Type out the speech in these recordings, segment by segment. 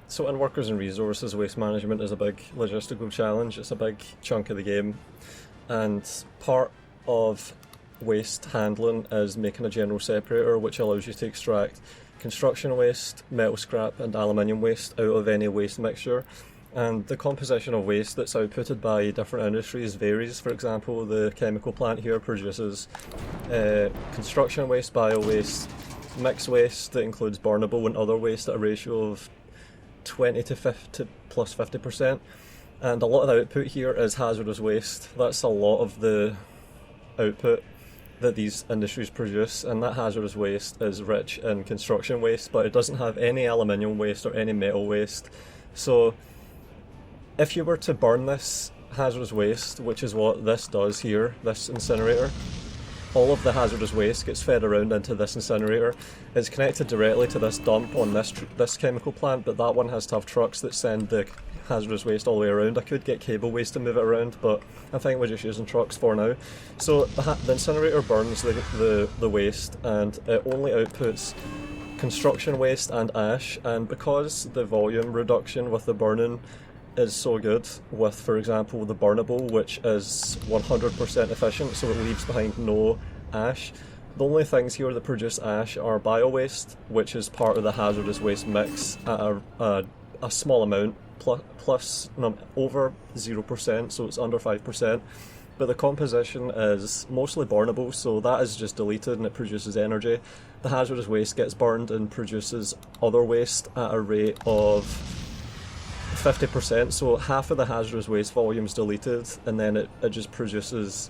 So in workers and resources, waste management is a big logistical challenge. It's a big chunk of the game, and part of waste handling is making a general separator which allows you to extract construction waste, metal scrap and aluminium waste out of any waste mixture. And the composition of waste that's outputted by different industries varies. For example, the chemical plant here produces construction waste, bio waste, mixed waste that includes burnable and other waste at a ratio of 20 to 50 plus 50%, and a lot of the output here is hazardous waste. That's a lot of the output that these industries produce, and that hazardous waste is rich in construction waste, but it doesn't have any aluminium waste or any metal waste. So if you were to burn this hazardous waste, which is what this does here, this incinerator, all of the hazardous waste gets fed around into this incinerator. It's connected directly to this dump on this chemical plant, but that one has to have trucks that send the hazardous waste all the way around. I could get cableways to move it around, but I think we're just using trucks for now. So the incinerator burns the waste, and it only outputs construction waste and ash, and because the volume reduction with the burning is so good with, for example, the burnable, which is 100% efficient, so it leaves behind no ash. The only things here that produce ash are bio waste, which is part of the hazardous waste mix at a small amount, plus over 0%, so it's under 5%. But the composition is mostly burnable, so that is just deleted and it produces energy. The hazardous waste gets burned and produces other waste at a rate of 50%, so half of the hazardous waste volume is deleted, and then it just produces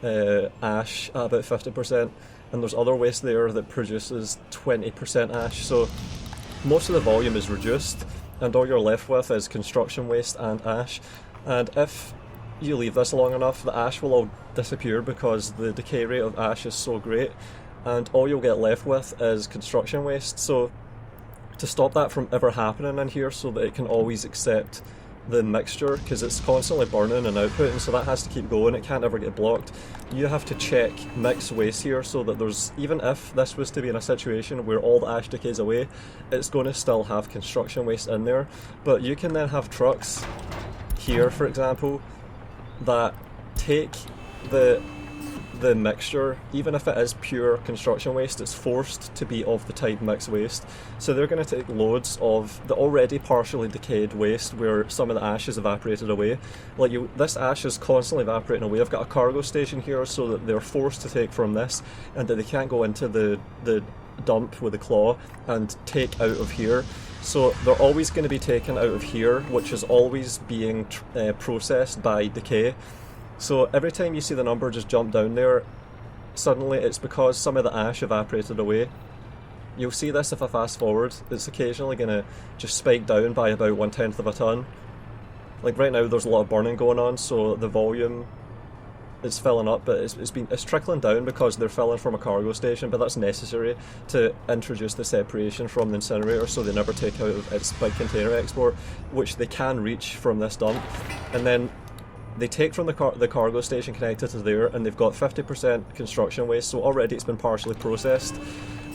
ash at about 50%, and there's other waste there that produces 20% ash, so most of the volume is reduced, and all you're left with is construction waste and ash. And if you leave this long enough, the ash will all disappear because the decay rate of ash is so great, and all you'll get left with is construction waste. So to stop that from ever happening in here, so that it can always accept the mixture, because it's constantly burning and outputting, so that has to keep going, it can't ever get blocked. You have to check mixed waste here, so that there's, even if this was to be in a situation where all the ash decays away, it's going to still have construction waste in there. But you can then have trucks here, for example, that take the mixture, even if it is pure construction waste, it's forced to be of the type mixed waste. So they're going to take loads of the already partially decayed waste where some of the ash is evaporated away. This ash is constantly evaporating away. I've got a cargo station here so that they're forced to take from this, and that they can't go into the dump with a claw and take out of here. So they're always going to be taken out of here, which is always being processed by decay. So every time you see the number just jump down there, suddenly it's because some of the ash evaporated away. You'll see this if I fast forward, it's occasionally going to just spike down by about 1/10 of a ton. Like right now there's a lot of burning going on, so the volume is filling up, but it's trickling down because they're filling from a cargo station, but that's necessary to introduce the separation from the incinerator, so they never take out of its big container export, which they can reach from this dump. And then they take from the cargo station connected to there, and they've got 50% construction waste, so already it's been partially processed.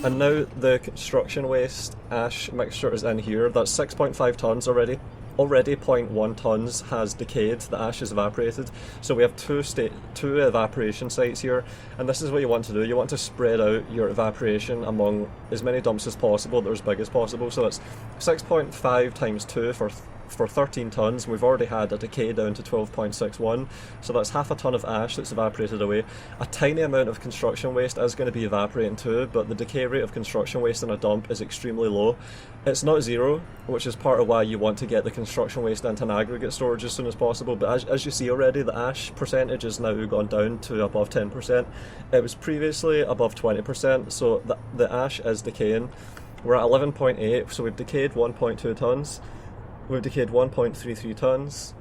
And now the construction waste ash mixture is in here. That's 6.5 tons already. Already 0.1 tons has decayed, the ash is evaporated. So we have two evaporation sites here, and this is what you want to do. You want to spread out your evaporation among as many dumps as possible that are as big as possible. So it's 6.5 times 2 for 13 tons. We've already had a decay down to 12.61, so that's half a ton of ash that's evaporated away. A tiny amount of construction waste is going to be evaporating too, but the decay rate of construction waste in a dump is extremely low. It's not zero, which is part of why you want to get the construction waste into an aggregate storage as soon as possible, but as you see already, the ash percentage has now gone down to above 10%. It was previously above 20%, so the ash is decaying. We're at 11.8, so we've decayed 1.2 tons. We've decayed 1.33 tons.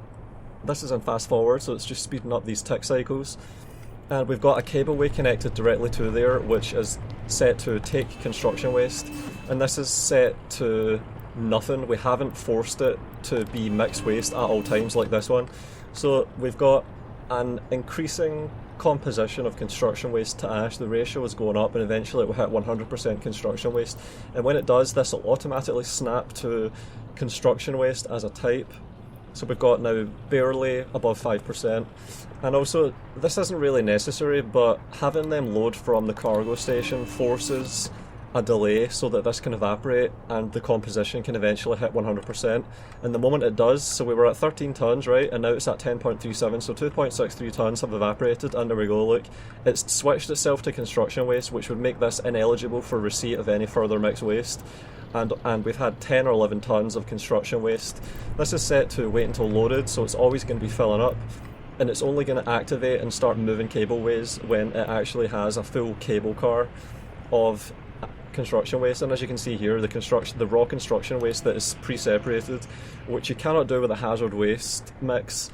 This is in fast forward, so it's just speeding up these tick cycles. And we've got a cableway connected directly to there, which is set to take construction waste. And this is set to nothing. We haven't forced it to be mixed waste at all times like this one. So we've got an increasing composition of construction waste to ash. The ratio is going up, and eventually it will hit 100% construction waste. And when it does, this will automatically snap to construction waste as a type. So we've got now barely above 5%. And also, this isn't really necessary, but having them load from the cargo station forces a delay so that this can evaporate and the composition can eventually hit 100%. And the moment it does, so we were at 13 tons, right, and now it's at 10.37, so 2.63 tons have evaporated, and there we go, look, it's switched itself to construction waste, which would make this ineligible for receipt of any further mixed waste. And we've had 10 or 11 tons of construction waste. This is set to wait until loaded, so it's always going to be filling up, and it's only going to activate and start moving cableways when it actually has a full cable car of construction waste. And as you can see here, the raw construction waste that is pre-separated, which you cannot do with a hazard waste mix.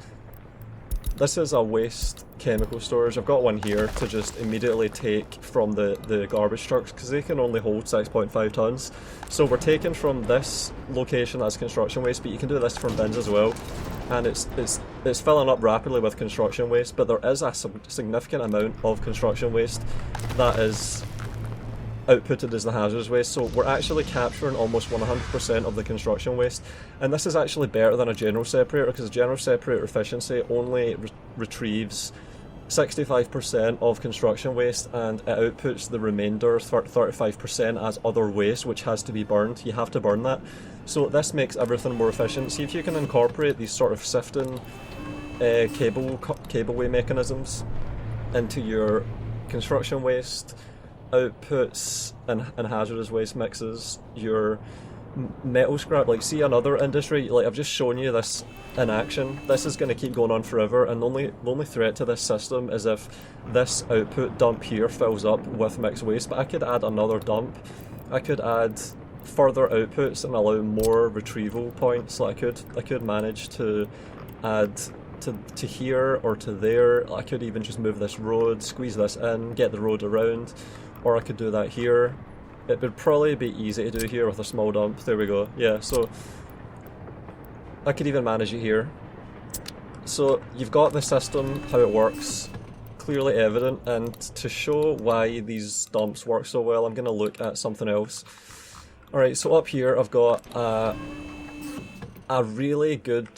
This is a waste chemical storage. I've got one here to just immediately take from the garbage trucks because they can only hold 6.5 tons. So we're taking from this location as construction waste, but you can do this from bins as well. And it's filling up rapidly with construction waste, but there is a significant amount of construction waste that is outputted as the hazardous waste, so we're actually capturing almost 100% of the construction waste. And this is actually better than a general separator, because a general separator efficiency only retrieves 65% of construction waste and it outputs the remainder 35% as other waste, which has to be burned. You have to burn that. So this makes everything more efficient. See if you can incorporate these sort of sifting cableway mechanisms into your construction waste outputs and hazardous waste mixes, your metal scrap. Like, see another industry, like I've just shown you this in action. This is going to keep going on forever, and the only threat to this system is if this output dump here fills up with mixed waste. But I could add another dump, I could add further outputs and allow more retrieval points. So I could manage to add to here or to there. I could even just move this road, squeeze this in, get the road around, or I could do that here. It would probably be easy to do here with a small dump. There we go. Yeah, so I could even manage it here. So you've got the system, how it works, clearly evident. And to show why these dumps work so well, I'm going to look at something else. Alright, so up here I've got a really good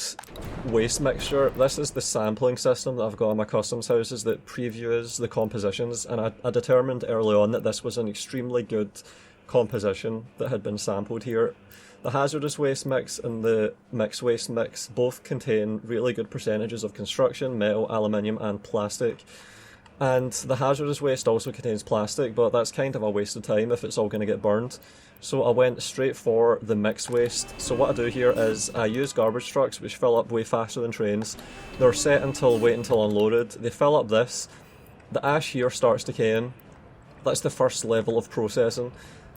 waste mixture. This is the sampling system that I've got in my customs houses that previews the compositions, and I determined early on that this was an extremely good composition that had been sampled here. The hazardous waste mix and the mixed waste mix both contain really good percentages of construction, metal, aluminium and plastic. And the hazardous waste also contains plastic, but that's kind of a waste of time if it's all going to get burned. So I went straight for the mixed waste. So what I do here is I use garbage trucks which fill up way faster than trains. They're set until wait until unloaded. They fill up this. The ash here starts decaying. That's the first level of processing.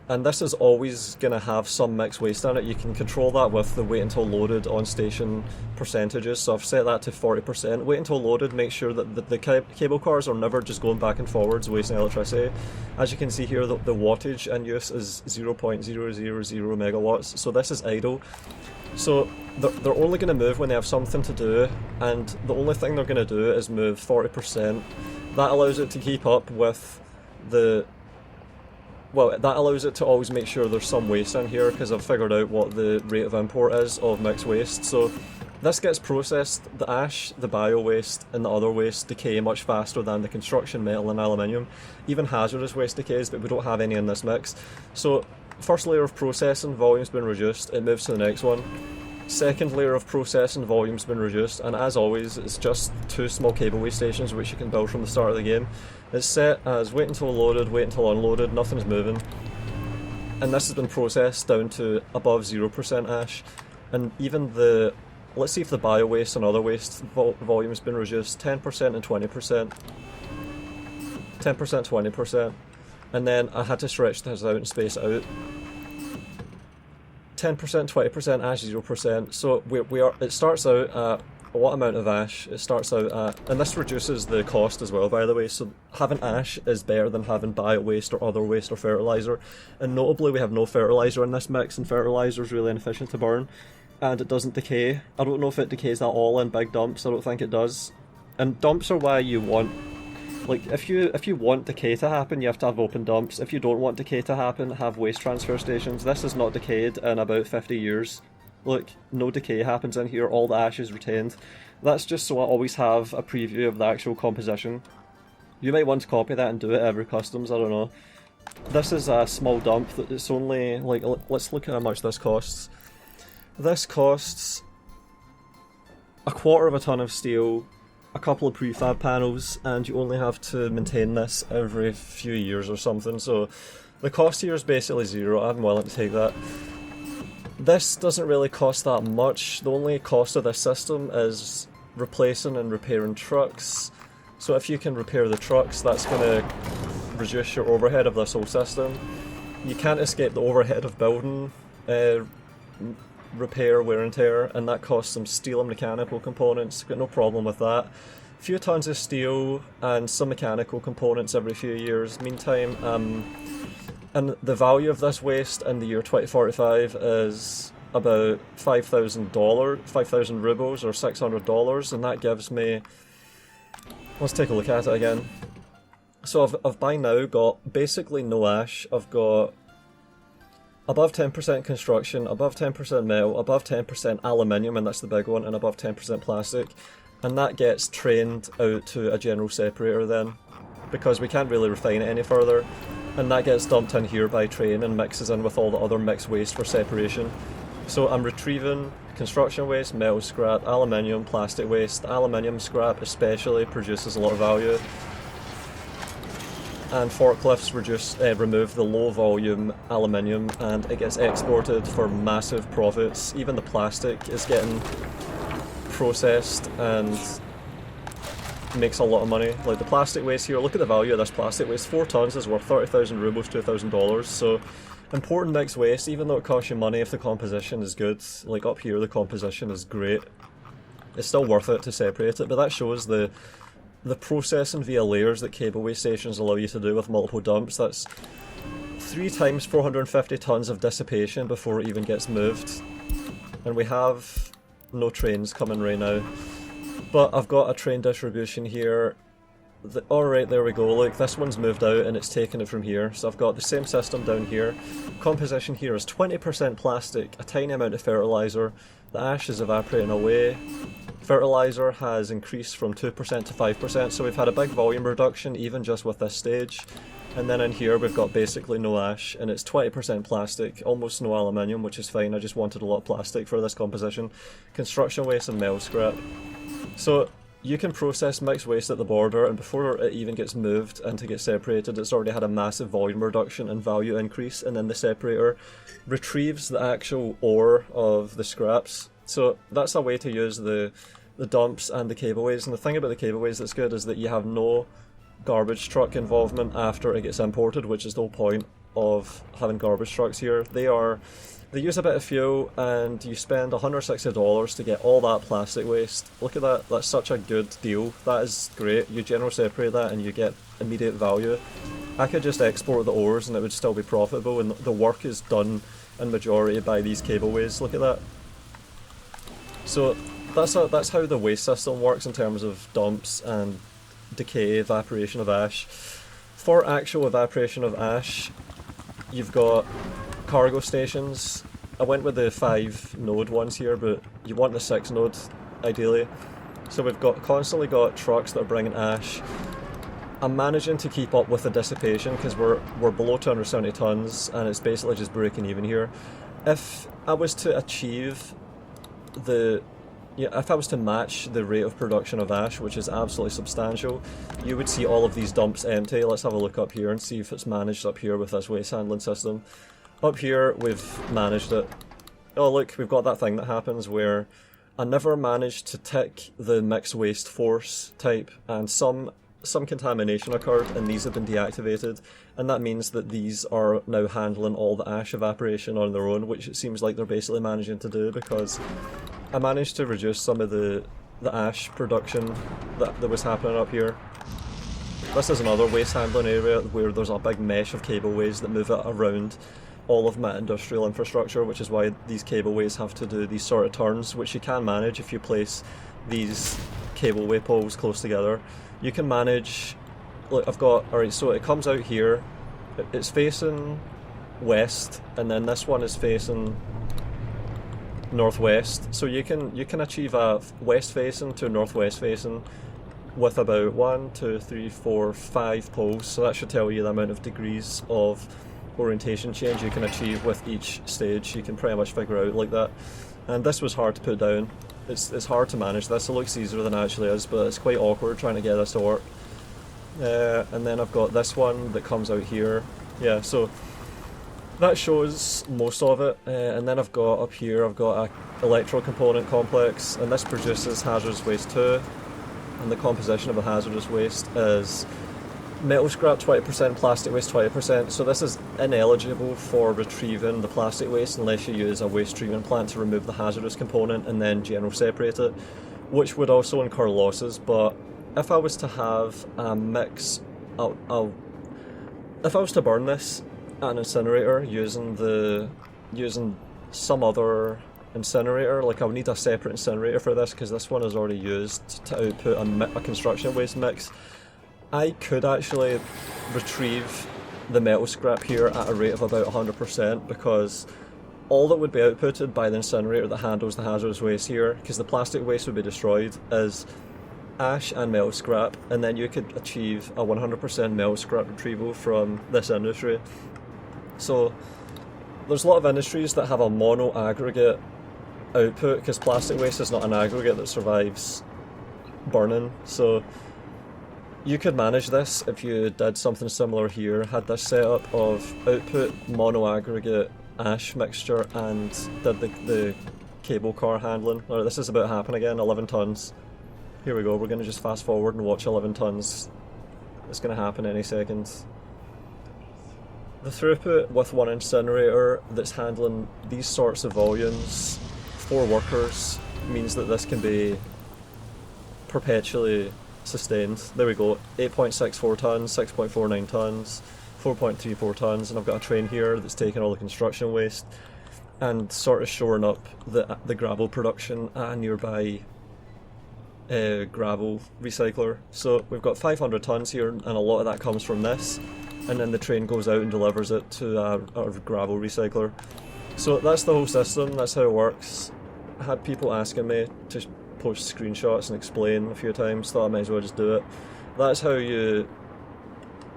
And this is always going to have some mixed waste in it. You can control that with the wait until loaded on station percentages. So I've set that to 40%. Wait until loaded, make sure that the cable cars are never just going back and forwards wasting electricity. As you can see here, the wattage in use is 0.000 megawatts. So this is idle. So they're only going to move when they have something to do, and the only thing they're going to do is move 40%. That allows it to keep up with that allows it to always make sure there's some waste in here, because I've figured out what the rate of import is of mixed waste. So this gets processed. The ash, the bio waste and the other waste decay much faster than the construction metal and aluminium. Even hazardous waste decays, but we don't have any in this mix. So first layer of processing, volume's been reduced, it moves to the next one. Second layer of processing, volume's been reduced, and as always it's just 2 small cableway stations which you can build from the start of the game. It's set as wait until loaded, wait until unloaded, nothing's moving. And this has been processed down to above 0% ash. And even let's see if the bio waste and other waste volume's been reduced, 10% and 20%. 10%, 20%. And then I had to stretch this out and space it out. 10%, 20% ash, 0%. So it starts out at what amount of ash it starts out at, and this reduces the cost as well, by the way. So having ash is better than having bio waste or other waste or fertilizer. And notably, we have no fertilizer in this mix, and fertilizer is really inefficient to burn, and it doesn't decay. I don't know if it decays at all in big dumps. I don't think it does. And dumps are why you want, like, if you want decay to happen, you have to have open dumps. If you don't want decay to happen, have waste transfer stations. This is not decayed in about 50 years. Look, no decay happens in here, all the ash is retained. That's just so I always have a preview of the actual composition. You might want to copy that and do it every customs, I don't know. This is a small dump that it's only, like, let's look at how much this costs. This costs a quarter of a ton of steel, a couple of prefab panels, and you only have to maintain this every few years or something, so the cost here is basically zero. I'm willing to take that. This doesn't really cost that much. The only cost of this system is replacing and repairing trucks. So if you can repair the trucks, that's going to reduce your overhead of this whole system. You can't escape the overhead of building repair, wear and tear, and that costs some steel and mechanical components. Got no problem with that. A few tons of steel and some mechanical components every few years. Meantime, and the value of this waste in the year 2045 is about $5,000 rubles or $600, and that gives me, let's take a look at it again. So I've by now got basically no ash. I've got above 10% construction, above 10% metal, above 10% aluminium, and that's the big one, and above 10% plastic. And that gets trained out to a General Separator then, because we can't really refine it any further. And that gets dumped in here by train and mixes in with all the other mixed waste for separation. So I'm retrieving construction waste, metal scrap, aluminium, plastic waste. Aluminium scrap especially produces a lot of value. And forklifts remove the low volume aluminium and it gets exported for massive profits. Even the plastic is getting processed and makes a lot of money. Like the plastic waste here, look at the value of this plastic waste. 4 tons is worth 30,000 rubles, $2,000. So important mixed waste, even though it costs you money if the composition is good. Like up here the composition is great. It's still worth it to separate it, but that shows the processing via layers that cableway stations allow you to do with multiple dumps. That's 3 times 450 tons of dissipation before it even gets moved. And we have no trains coming right now. But I've got a train distribution here. Alright, there we go. Look, this one's moved out and it's taken it from here. So I've got the same system down here. Composition here is 20% plastic, a tiny amount of fertilizer. The ash is evaporating away. Fertilizer has increased from 2% to 5%, so we've had a big volume reduction even just with this stage. And then in here we've got basically no ash, and it's 20% plastic, almost no aluminium, which is fine. I just wanted a lot of plastic for this composition. Construction waste and metal scrap. So you can process mixed waste at the border, and before it even gets moved and to get separated, it's already had a massive volume reduction and value increase, and then the separator retrieves the actual ore of the scraps. So that's a way to use the dumps and the cableways. And the thing about the cableways that's good is that you have no garbage truck involvement after it gets imported, which is the whole point of having garbage trucks here. They use a bit of fuel, and you spend $160 to get all that plastic waste. Look at that, that's such a good deal. That is great. You general separate that and you get immediate value. I could just export the ores and it would still be profitable, and the work is done in majority by these cableways. Look at that. So that's how the waste system works in terms of dumps and decay, evaporation of ash. For actual evaporation of ash, you've got cargo stations. I went with the 5 node ones here, but you want the 6 node ideally. So we've constantly got trucks that are bringing ash. I'm managing to keep up with the dissipation because we're below 270 tons and it's basically just breaking even here. If I was to achieve if I was to match the rate of production of ash, which is absolutely substantial, you would see all of these dumps empty. Let's have a look up here and see if it's managed up here with this waste handling system. Up here we've managed it. Oh look, we've got that thing that happens where I never managed to tick the mixed waste force type, and some contamination occurred and these have been deactivated, and that means that these are now handling all the ash evaporation on their own, which it seems like they're basically managing to do, because I managed to reduce some of the ash production that was happening up here. This is another waste handling area where there's a big mesh of cableways that move it around all of my industrial infrastructure, which is why these cableways have to do these sort of turns, which you can manage if you place these cableway poles close together. You can manage, look, alright, so it comes out here, it's facing west, and then this one is facing northwest. So you can achieve a west facing to northwest facing with about 1, 2, 3, 4, 5 poles. So that should tell you the amount of degrees of orientation change you can achieve with each stage. You can pretty much figure out like that. And this was hard to put down. It's hard to manage this. It looks easier than it actually is, but it's quite awkward trying to get this to work. And then I've got this one that comes out here. Yeah, so that shows most of it. And then I've got up here, I've got a electro component complex, and this produces hazardous waste too. And the composition of the hazardous waste is metal scrap 20%, plastic waste 20%. So this is ineligible for retrieving the plastic waste unless you use a waste treatment plant to remove the hazardous component and then general separate it, which would also incur losses. But if I was to have a mix, if I was to burn this at an incinerator using some other incinerator, like I would need a separate incinerator for this because this one is already used to output a construction waste mix. I could actually retrieve the metal scrap here at a rate of about 100% because all that would be outputted by the incinerator that handles the hazardous waste here, because the plastic waste would be destroyed, is ash and metal scrap, and then you could achieve a 100% metal scrap retrieval from this industry. So there's a lot of industries that have a mono aggregate output because plastic waste is not an aggregate that survives burning. So you could manage this if you did something similar here, had this setup of output mono aggregate ash mixture and did the cable car handling. Alright, this is about to happen again, 11 tons. Here we go, we're going to just fast forward and watch 11 tons. It's going to happen any second. The throughput with one incinerator that's handling these sorts of volumes, 4 workers, means that this can be perpetually sustained. There we go, 8.64 tons, 6.49 tons, 4.34 tons, and I've got a train here that's taking all the construction waste and sort of shoring up the gravel production at a nearby gravel recycler. So we've got 500 tons here, and a lot of that comes from this, and then the train goes out and delivers it to our gravel recycler. So that's the whole system, that's how it works. I had people asking me to post screenshots and explain a few times, thought I might as well just do it. That's how you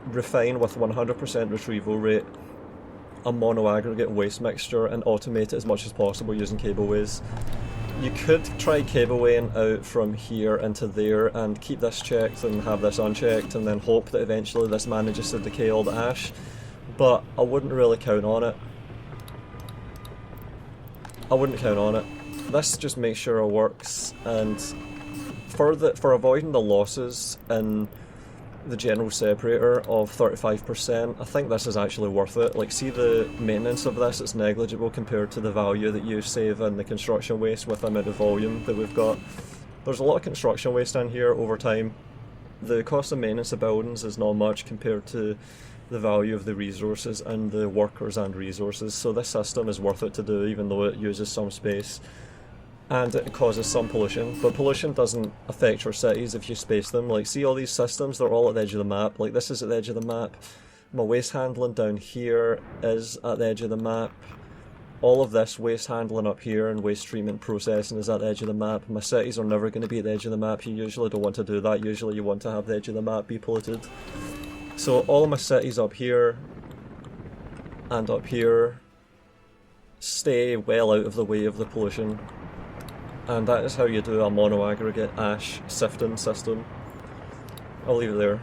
refine with 100% retrieval rate a mono aggregate waste mixture and automate it as much as possible using cableways. You could try cablewaying out from here into there and keep this checked and have this unchecked and then hope that eventually this manages to decay all the ash, but I wouldn't really count on it. This just makes sure it works, and for avoiding the losses in the General Separator of 35%, I think this is actually worth it. Like, see the maintenance of this, it's negligible compared to the value that you save in the construction waste with the amount of volume that we've got. There's a lot of construction waste in here over time. The cost of maintenance of buildings is not much compared to the value of the resources and the workers and resources, so this system is worth it to do even though it uses some space. And it causes some pollution, but pollution doesn't affect your cities if you space them. Like, see all these systems, they're all at the edge of the map. Like, this is at the edge of the map. My waste handling down here is at the edge of the map. All of this waste handling up here and waste treatment processing is at the edge of the map. My cities are never going to be at the edge of the map. You usually don't want to do that. Usually you want to have the edge of the map be polluted. So all of my cities up here and up here stay well out of the way of the pollution. And that is how you do a mono aggregate ash sifting system. I'll leave it there.